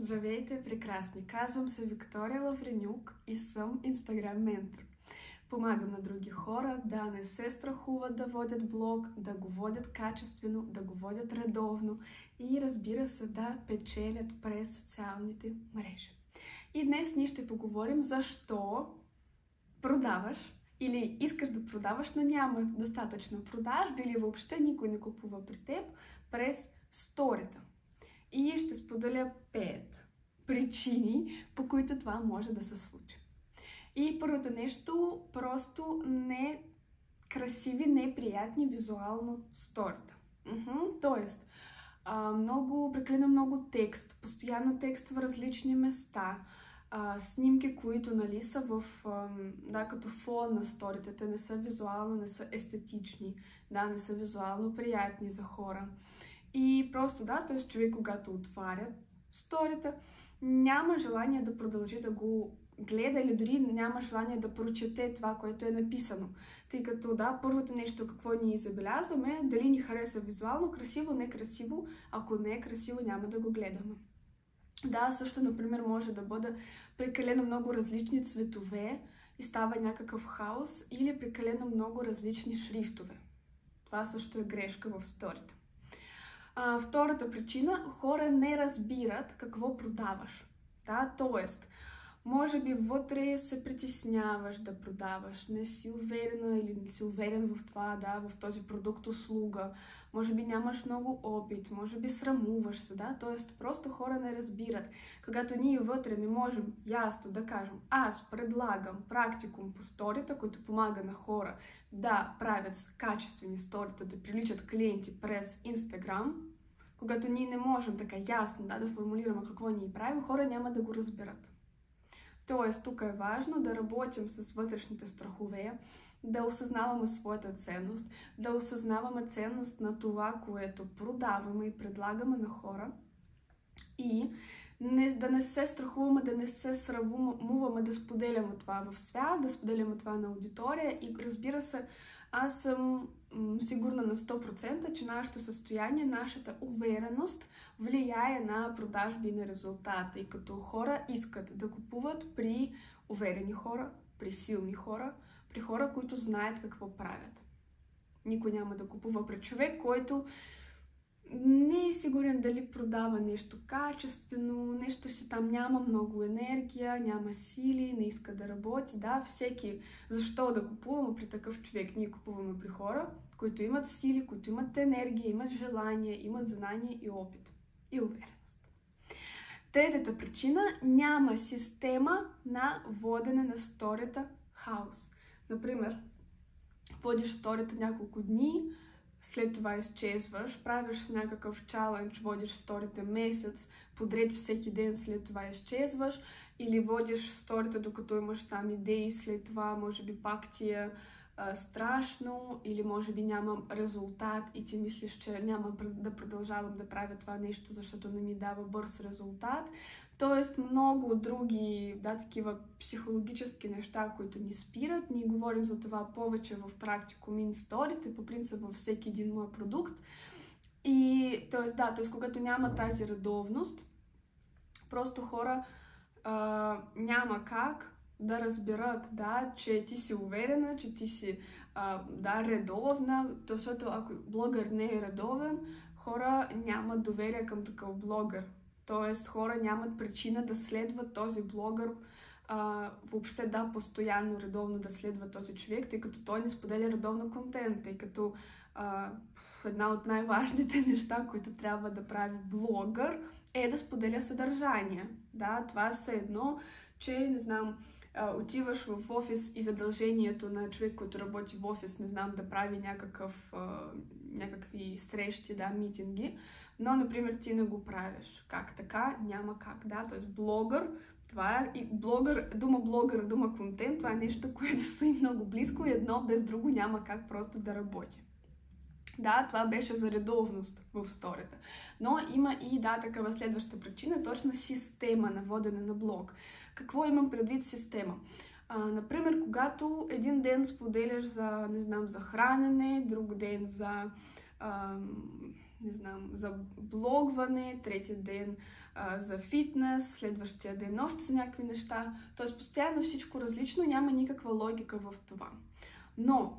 Здравейте, прекрасни! Казвам се Виктория Лавренюк и съм Instagram ментор. Помагам на други хора да не се страхуват да водят блог, да го водят качествено, да го водят редовно и, разбира се, да печелят през социалните мрежи. И днес ние ще поговорим защо продаваш или искаш да продаваш, но няма достатъчно продажби или въобще никой не купува при теб през сторита. И ще споделя 5 причини, по които това може да се случи. И първото нещо, просто не красиви, неприятни визуално сторита. Тоест, прекалено много текст, постоянно текст в различни места, снимки, които са в, като фон на сторите, те не са визуално, не са естетични, не са визуално приятни за хора. И просто т.е. човек, когато отваря сторията, няма желание да продължи да го гледа или дори няма желание да прочете това, което е написано. Тъй като, първото нещо, какво ние забелязваме, дали ни хареса визуално, красиво, некрасиво. Ако не е красиво, няма да го гледаме. Също, например, може да бъде прекалено много различни цветове и става някакъв хаос, или прекалено много различни шрифтове. Това също е грешка в сторите. Втората причина, хора не разбират какво продаваш. Тоест, може би вътре се притесняваш да продаваш, не си уверена или не си уверен в това, в този продукт, услуга, може би нямаш много опит, може би срамуваш се, т.е. просто хора не разбират. Когато ние вътре не можем ясно да кажем, аз предлагам практикум по сторита, който помага на хора да правят качествени сторита, да привличат клиенти през Instagram, когато ние не можем така ясно да формулираме какво ние правим, хора няма да го разберат. Тоест, тук е важно да работим с вътрешните страхове, да осъзнаваме своята ценност, да осъзнаваме ценност на това, което продаваме и предлагаме на хора и да не се страхуваме, да не се срамуваме да споделяме това в свят, да споделяме това на аудитория и, разбира се, аз съм сигурна на 100%, че нашето състояние, нашата увереност влияе на продажби и на резултата. И като хора искат да купуват при уверени хора, при силни хора, при хора, които знаят какво правят. Никой няма да купува при човек, който не е сигурен дали продава нещо качествено, нещо си там няма много енергия, няма сили, не иска да работи. Всеки защо да купуваме при такъв човек? Ние купуваме при хора, които имат сили, които имат енергия, имат желание, имат знание и опит и увереност. Третата причина, няма система на водене на сторията хаос. Например, водиш сторията няколко дни, след това изчезваш, правиш някакъв чалендж, водиш сторите месец, подред всеки ден, след това изчезваш, или водиш сторите докато имаш там идеи, след това може би пак ти е страшно, или може би няма резултат и ти мислиш, че няма да продължавам да правя това нещо, защото не ми дава бърз резултат. Тоест много други, такива психологически неща, които ни спират. Ние говорим за това повече в практикум и сторите, по принцип във всеки един мой продукт. И т.е. когато няма тази редовност, просто хора няма как да разберат, че ти си уверена, че ти си редовна, защото ако блогър не е редовен, хора нямат доверие към такъв блогър. Тоест хора нямат причина да следват този блогър, въобще постоянно, редовно да следва този човек, тъй като той не споделя редовно контент, тъй като една от най-важните неща, които трябва да прави блогър, е да споделя съдържание. Това е все едно, че, отиваш в офис и задължението на човек, който работи в офис, да прави някакви срещи, митинги, но, например, ти не го правиш. Как така? Няма как, т.е. блогър, това е и дума блогър, дума контент, това е нещо, което стои много близко и едно без друго няма как просто да работи. Това беше за редовност в сторията. Но има и такава следваща причина, точно система на водене на блог. Какво имам предвид система? Например, когато един ден споделяш за хранене, друг ден за блогване, третия ден за фитнес, следващия ден още за някакви неща. Тоест постоянно всичко различно, няма никаква логика в това. Но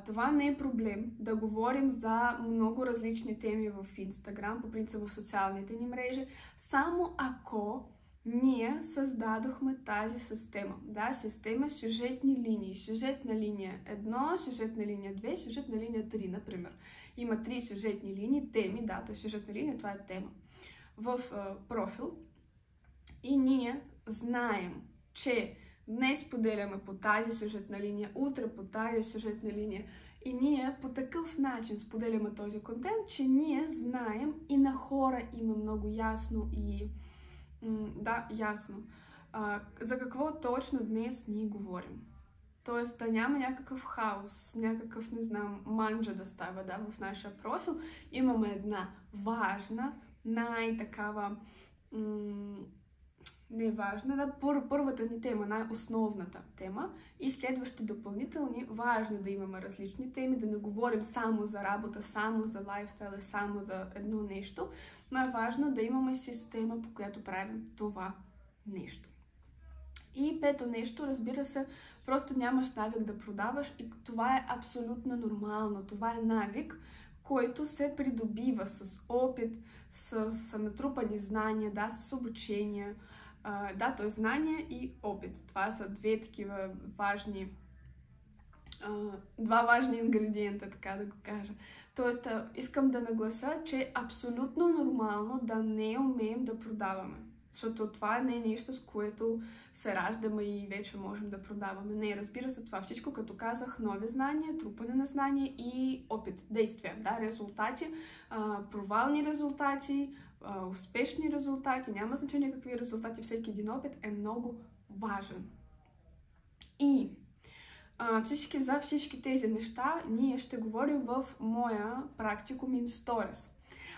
това не е проблем да говорим за много различни теми в Instagram, по принцип в социалните ни мрежи, само ако ние създадохме тази система. Да, система сюжетни линии. Сюжетна линия 1, сюжетна линия 2, сюжетна линия 3, например. Има 3 сюжетни линии, теми, да, т.е. сюжетна линия, това е тема. В профил. И ние знаем, че днес споделяме по тази сюжетна линия, утре по тази сюжетна линия. И ние по такъв начин споделяме този контент, че ние знаем и на хора има много ясно и ясно за какво точно днес ние говорим. Тоест да няма някакъв хаос, някакъв, не знам, манджа да става, да, в нашия профил. Имаме една важна, най-такава, не важна, да, първата ни тема, най-основната тема и следващи допълнителни, важно да имаме различни теми, да не говорим само за работа, само за лайфстайл, само за едно нещо, но е важно да имаме система, по която правим това нещо. И пето нещо, разбира се, просто нямаш навик да продаваш и това е абсолютно нормално. Това е навик, който се придобива с опит, с натрупани знания, да, с обучение. Да, т.е. знания и опит. Това са два важни ингредиента, така да го кажа. Тоест, искам да наглася, че е абсолютно нормално да не умеем да продаваме. Защото това не е нещо, с което се раждаме и вече можем да продаваме. Не, разбира се, това всичко, като казах, нови знания, трупане на знания и опит, действия, да, резултати, провални резултати, успешни резултати, няма значение какви резултати, всеки един опит е много важен. И за всички тези неща ние ще говорим в моя практикум in Stories.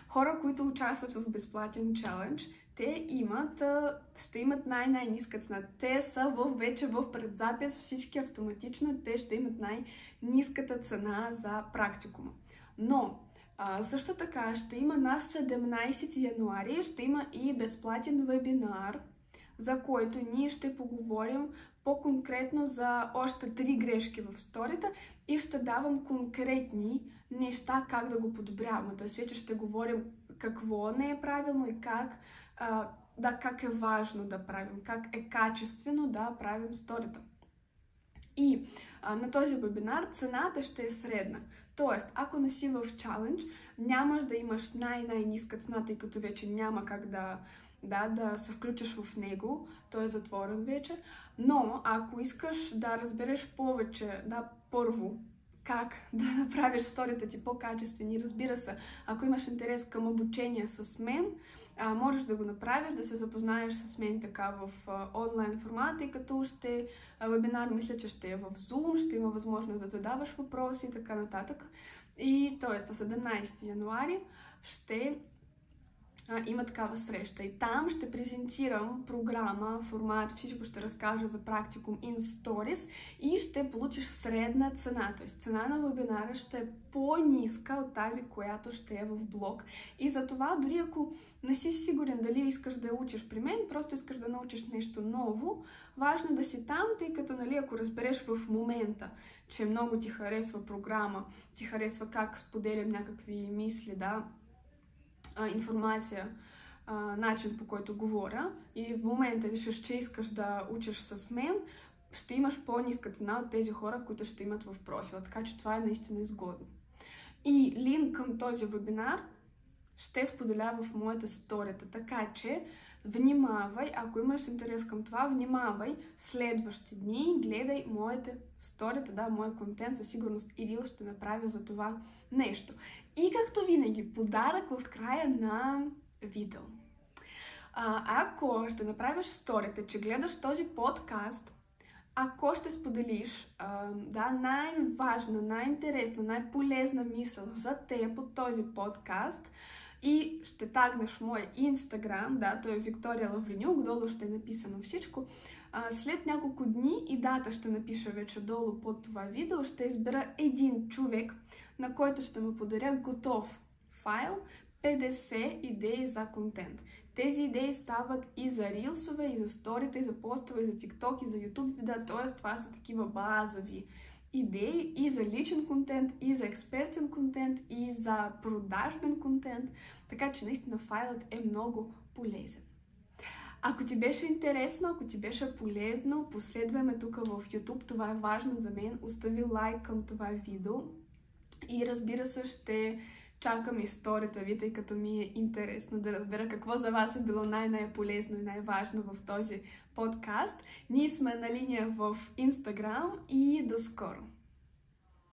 Хора, които участват в безплатен челендж, те ще имат най-ниска цена. Те са вече в предзапис, всички автоматично, те ще имат най-ниската цена за практикума. Но също така ще има на 17 януари, ще има и безплатен вебинар, за който ние ще поговорим по-конкретно за още 3 грешки в сторията и ще давам конкретни неща как да го подобряваме. Тоест вече ще говорим какво не е правилно и как е важно да правим, как е качествено да правим сторията. И на този вебинар цената ще е средна. Тоест, ако не си в чалендж, нямаш да имаш най-ниска цена, тъй като вече няма как да се включиш в него, той е затворен вече. Но ако искаш да разбереш повече, първо, как да направиш сторията ти по-качествени, разбира се, ако имаш интерес към обучение с мен, можеш да го направиш, да се запознаеш с мен така в онлайн формат, тъй като вебинар мисля, че ще е в Zoom, ще има възможност да задаваш въпроси и така нататък. И т.е. на 17 януари ще има такава среща. И там ще презентирам програма, формат, всичко ще разкажа за практикум in Stories и ще получиш средна цена. Т.е. цена на вебинара ще е по-ниска от тази, която ще е в блог. И затова, дори ако не си сигурен дали искаш да учиш при мен, просто искаш да научиш нещо ново, важно да си там, тъй като, ако разбереш в момента, че много ти харесва програма, ти харесва как споделям някакви мисли, информация, начин по който говоря и в момента решиш, че искаш да учиш с мен, ще имаш по-ниска цена от тези хора, които ще имат в профила. Така че това е наистина изгодно. И линк към този вебинар ще споделя в моята сторията. Така че внимавай, ако имаш интерес към това, внимавай следващи дни, гледай моите сторията, моя контент, със сигурност Ирил ще направя за това нещо. И както винаги, подарък в края на видео. Ако ще направиш сторията, че гледаш този подкаст, ако ще споделиш най-важна, най-интересна, най-полезна мисъл за теб от този подкаст и ще тагнеш моя Инстаграм, той е Виктория Лавренюк, долу ще е написано всичко, след няколко дни и дата ще напиша вече долу под това видео, ще избера един човек, на който ще му подаря готов файл, 50 идеи за контент. Тези идеи стават и за рилсове, и за сторита, и за постове, и за TikTok, и за YouTube видеа, т.е. това са такива базови идеи и за личен контент, и за експертен контент, и за продажбен контент, така че наистина файлът е много полезен. Ако ти беше интересно, ако ти беше полезно, последвай ме тук в YouTube, това е важно за мен, остави лайк към това видео и разбира се ще чакам историята ви, тъй като ми е интересно да разбера какво за вас е било най-полезно и най-важно в този подкаст. Ние сме на линия в Instagram и до скоро!